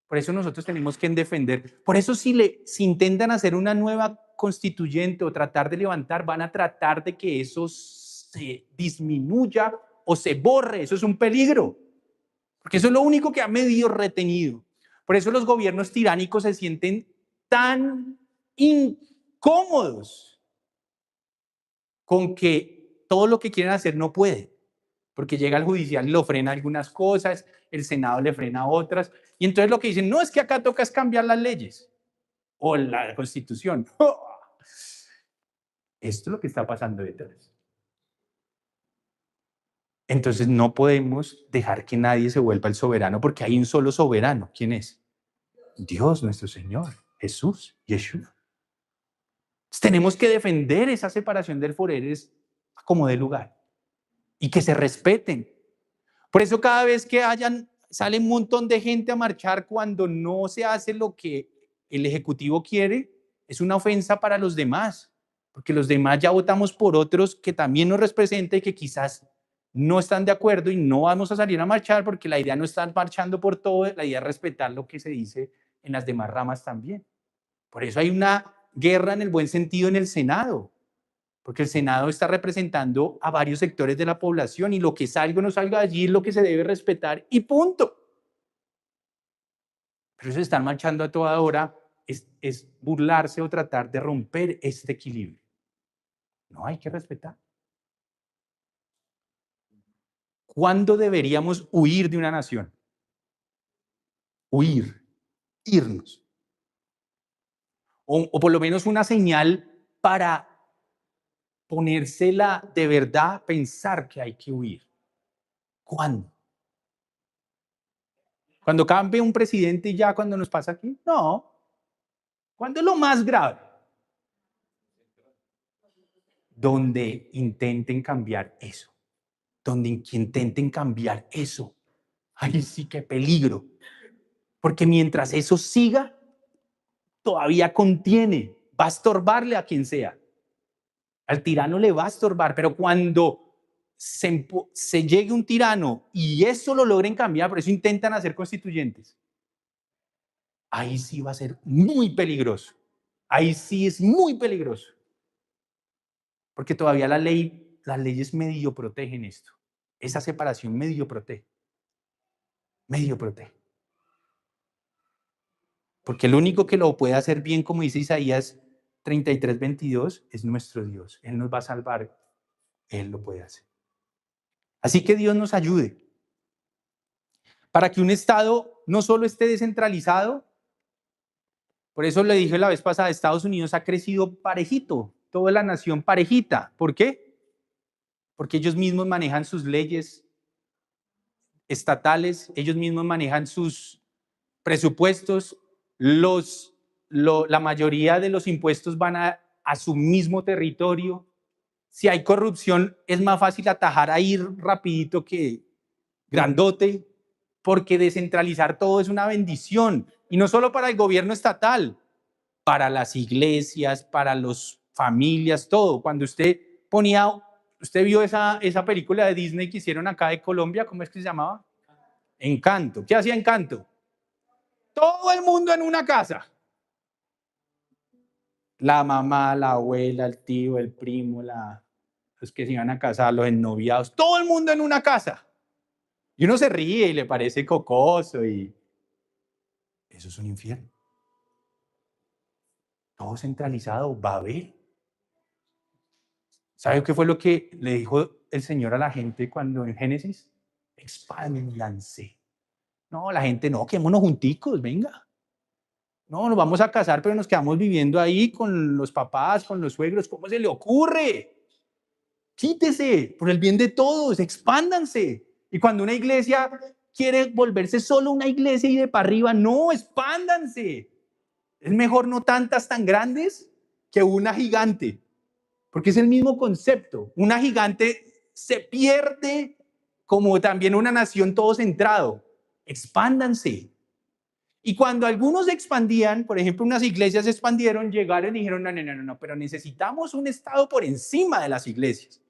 Por eso nosotros tenemos que defender. Por eso si intentan hacer una nueva constituyente o tratar de levantar, van a tratar de que eso se disminuya o se borre. Eso es un peligro. Porque eso es lo único que ha medio retenido. Por eso los gobiernos tiránicos se sienten tan incómodos con que todo lo que quieren hacer no puede. Porque llega el judicial y lo frena algunas cosas, el Senado le frena otras. Y entonces lo que dicen, no, es que acá toca es cambiar las leyes o la Constitución. Esto es lo que está pasando detrás. Entonces no podemos dejar que nadie se vuelva el soberano porque hay un solo soberano. ¿Quién es? Dios, nuestro Señor, Jesús, Yeshua. Tenemos que defender esa separación del poderes como de lugar y que se respeten. Por eso cada vez que sale un montón de gente a marchar cuando no se hace lo que el Ejecutivo quiere, es una ofensa para los demás, porque los demás ya votamos por otros que también nos representan y que quizás no están de acuerdo y no vamos a salir a marchar porque la idea no es estar marchando por todo, la idea es respetar lo que se dice en las demás ramas también. Por eso hay una guerra en el buen sentido en el Senado, porque el Senado está representando a varios sectores de la población y lo que salga o no salga de allí es lo que se debe respetar y punto. Pero eso de estar marchando a toda hora es burlarse o tratar de romper este equilibrio. No, hay que respetar. ¿Cuándo deberíamos huir de una nación? Huir, irnos. O por lo menos una señal para ponérsela de verdad, pensar que hay que huir. ¿Cuándo? ¿Cuando cambie un presidente y ya cuando nos pasa aquí? No. ¿Cuándo es lo más grave? Donde intenten cambiar eso. Donde intenten cambiar eso. Ay, sí, qué peligro. Porque mientras eso siga, todavía contiene, va a estorbarle a quien sea. Al tirano le va a estorbar, pero cuando se llegue un tirano y eso lo logren cambiar, por eso intentan hacer constituyentes, ahí sí va a ser muy peligroso. Ahí sí es muy peligroso. Porque todavía las leyes medio protegen esto. Esa separación medio protege. Medio protege. Porque el único que lo puede hacer bien, como dice Isaías 33:22, es nuestro Dios. Él nos va a salvar. Él lo puede hacer. Así que Dios nos ayude. Para que un Estado no solo esté descentralizado, por eso le dije la vez pasada, Estados Unidos ha crecido parejito, toda la nación parejita. ¿Por qué? Porque ellos mismos manejan sus leyes estatales, ellos mismos manejan sus presupuestos, la mayoría de los impuestos van a su mismo territorio. Si hay corrupción, es más fácil atajar ahí rapidito que grandote, porque descentralizar todo es una bendición. Y no solo para el gobierno estatal, para las iglesias, para las familias, todo. Cuando usted vio esa película de Disney que hicieron acá de Colombia, ¿cómo es que se llamaba? Encanto. ¿Qué hacía Encanto? Todo el mundo en una casa. La mamá, la abuela, el tío, el primo, los que se iban a casar, los ennoviados, todo el mundo en una casa. Y uno se ríe y le parece cocoso y eso es un infierno. Todo centralizado, Babel. ¿Sabe qué fue lo que le dijo el Señor a la gente cuando en Génesis? Expándanse. No, la gente, no, quedémonos junticos, venga. No, nos vamos a casar, pero nos quedamos viviendo ahí con los papás, con los suegros. ¿Cómo se le ocurre? Quítese por el bien de todos, expándanse. Y cuando una iglesia quiere volverse solo una iglesia y de para arriba, no, expándanse. Es mejor no tantas tan grandes que una gigante, porque es el mismo concepto. Una gigante se pierde como también una nación todo centrado. Expándanse. Y cuando algunos se expandían, por ejemplo, unas iglesias se expandieron, llegaron y dijeron, no, no, no, no, pero necesitamos un Estado por encima de las iglesias.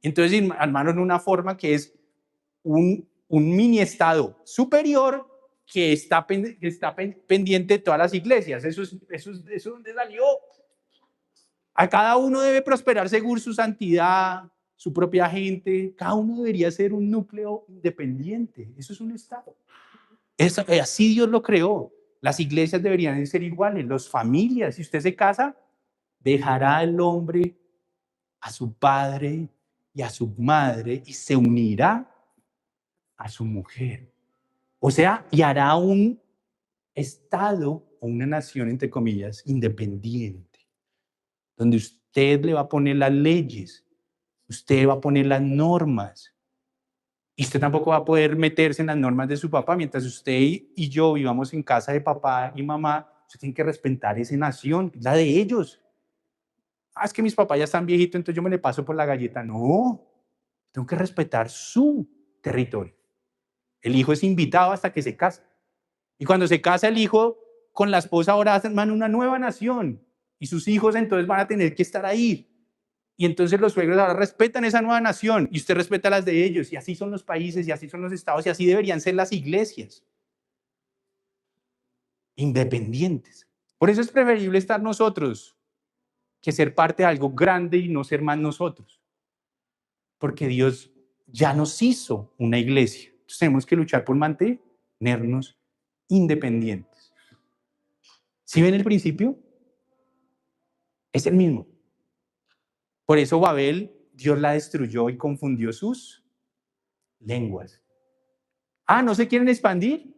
Entonces armaron una forma que es un mini Estado superior que está pendiente de todas las iglesias. Eso donde salió. A cada uno debe prosperar según su santidad, su propia gente. Cada uno debería ser un núcleo independiente. Eso es un Estado. Así Dios lo creó. Las iglesias deberían ser iguales. Las familias, si usted se casa, dejará el hombre a su padre y a su madre y se unirá a su mujer. O sea, y hará un Estado o una nación, entre comillas, independiente, donde usted le va a poner las leyes, usted va a poner las normas, y usted tampoco va a poder meterse en las normas de su papá. Mientras usted y yo vivamos en casa de papá y mamá, usted tiene que respetar esa nación, la de ellos. Es que mis papás ya están viejitos, entonces yo me le paso por la galleta. No, tengo que respetar su territorio. El hijo es invitado hasta que se casa. Y cuando se casa el hijo con la esposa, ahora hacen una nueva nación. Y sus hijos entonces van a tener que estar ahí. Y entonces los suegros ahora respetan esa nueva nación y usted respeta las de ellos. Y así son los países y así son los estados y así deberían ser las iglesias. Independientes. Por eso es preferible estar nosotros que ser parte de algo grande y no ser más nosotros. Porque Dios ya nos hizo una iglesia. Entonces tenemos que luchar por mantenernos independientes. ¿Sí ven el principio? Es el mismo. Por eso Babel, Dios la destruyó y confundió sus lenguas. ¿No se quieren expandir?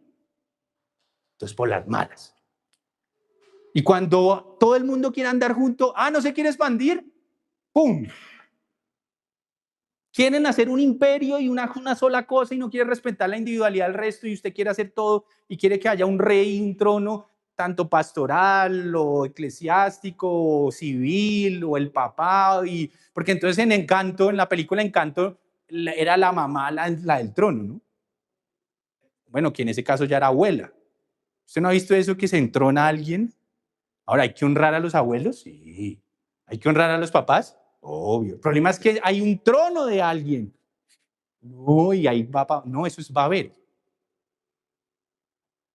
Entonces por las malas. Y cuando todo el mundo quiere andar junto, no se quiere expandir, ¡pum! Quieren hacer un imperio y una sola cosa y no quiere respetar la individualidad del resto y usted quiere hacer todo y quiere que haya un rey, un trono, tanto pastoral o eclesiástico o civil o el papá. Porque entonces en Encanto, en la película Encanto, era la mamá la del trono, ¿no? Bueno, que en ese caso ya era abuela. ¿Usted no ha visto eso que se entrona a alguien? Ahora, ¿hay que honrar a los abuelos? Sí. ¿Hay que honrar a los papás? Obvio. El problema es que hay un trono de alguien. No, y ahí no, eso va a haber.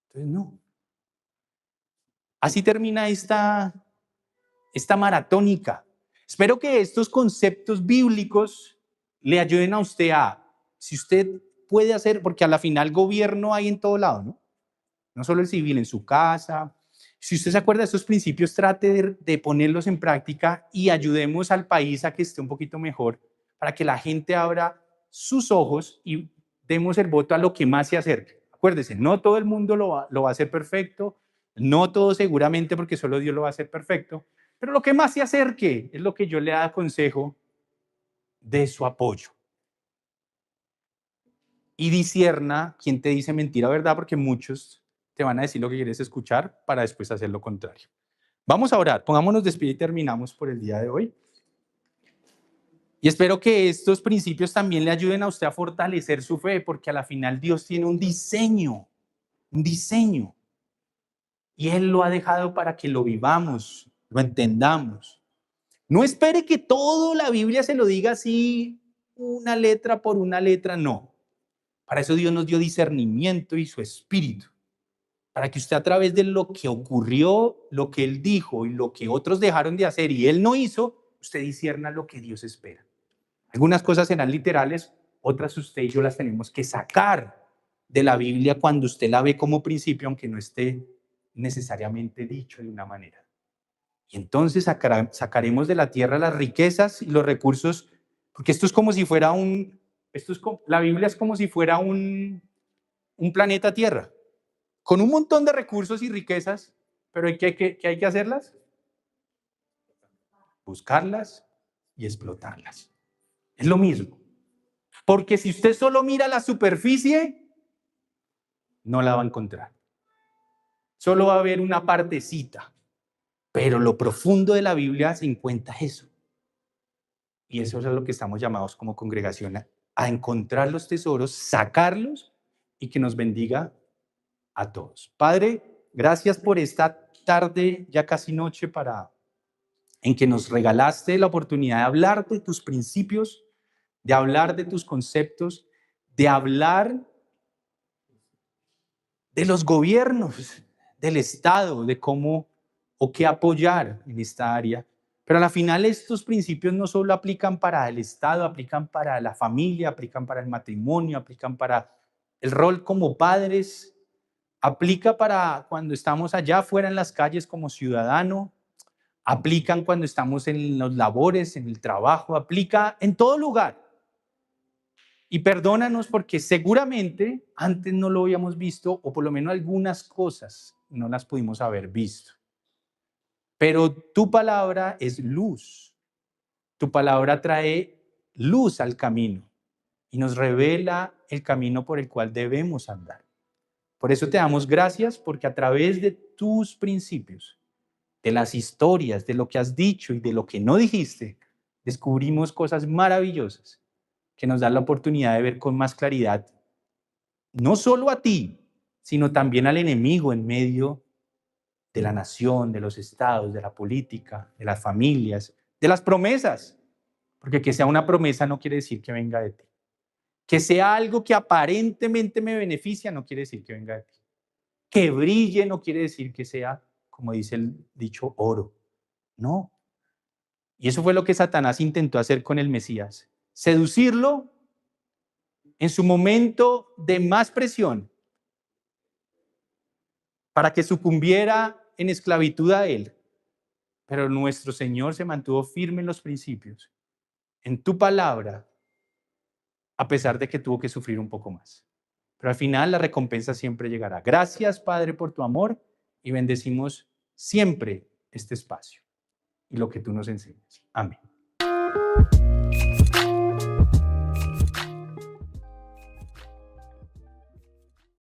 Entonces, no. Así termina esta maratónica. Espero que estos conceptos bíblicos le ayuden a usted si usted puede hacer, porque a la final gobierno hay en todo lado, ¿no? No solo el civil, en su casa. Si usted se acuerda de estos principios, trate de ponerlos en práctica y ayudemos al país a que esté un poquito mejor para que la gente abra sus ojos y demos el voto a lo que más se acerque. Acuérdese, no todo el mundo lo va a hacer perfecto, no todo seguramente porque solo Dios lo va a hacer perfecto, pero lo que más se acerque es lo que yo le aconsejo de su apoyo. Y discierna quién te dice mentira, ¿verdad? Porque muchos te van a decir lo que quieres escuchar para después hacer lo contrario. Vamos a orar, pongámonos de pie y terminamos por el día de hoy. Y espero que estos principios también le ayuden a usted a fortalecer su fe, porque a la final Dios tiene un diseño, y Él lo ha dejado para que lo vivamos, lo entendamos. No espere que todo la Biblia se lo diga así, una letra por una letra, no. Para eso Dios nos dio discernimiento y su espíritu, para que usted a través de lo que ocurrió, lo que Él dijo y lo que otros dejaron de hacer y Él no hizo, usted discierna lo que Dios espera. Algunas cosas serán literales, otras usted y yo las tenemos que sacar de la Biblia cuando usted la ve como principio, aunque no esté necesariamente dicho de una manera. Y entonces sacaremos de la tierra las riquezas y los recursos, porque esto es como si fuera la Biblia es como si fuera un planeta Tierra, con un montón de recursos y riquezas, pero ¿qué hay que hacerlas? Buscarlas y explotarlas. Es lo mismo. Porque si usted solo mira la superficie, no la va a encontrar. Solo va a haber una partecita. Pero lo profundo de la Biblia se encuentra eso. Y eso es a lo que estamos llamados como congregación, a encontrar los tesoros, sacarlos y que nos bendiga a todos. Padre, gracias por esta tarde, ya casi noche, en que nos regalaste la oportunidad de hablar de tus principios, de hablar de tus conceptos, de hablar de los gobiernos, del Estado, de cómo o qué apoyar en esta área. Pero a la final estos principios no solo aplican para el Estado, aplican para la familia, aplican para el matrimonio, aplican para el rol como padres, aplica para cuando estamos allá afuera en las calles como ciudadano, aplican cuando estamos en los labores, en el trabajo, aplica en todo lugar. Y perdónanos porque seguramente antes no lo habíamos visto, o por lo menos algunas cosas no las pudimos haber visto. Pero tu palabra es luz. Tu palabra trae luz al camino y nos revela el camino por el cual debemos andar. Por eso te damos gracias, porque a través de tus principios, de las historias, de lo que has dicho y de lo que no dijiste, descubrimos cosas maravillosas que nos dan la oportunidad de ver con más claridad, no solo a ti, sino también al enemigo en medio de la nación, de los estados, de la política, de las familias, de las promesas. Porque que sea una promesa no quiere decir que venga de ti. Que sea algo que aparentemente me beneficia no quiere decir que venga de ti. Que brille no quiere decir que sea, como dice el dicho, oro. No. Y eso fue lo que Satanás intentó hacer con el Mesías. Seducirlo en su momento de más presión para que sucumbiera en esclavitud a él. Pero nuestro Señor se mantuvo firme en los principios, en tu palabra, a pesar de que tuvo que sufrir un poco más. Pero al final la recompensa siempre llegará. Gracias, Padre, por tu amor, y bendecimos siempre este espacio y lo que tú nos enseñas. Amén.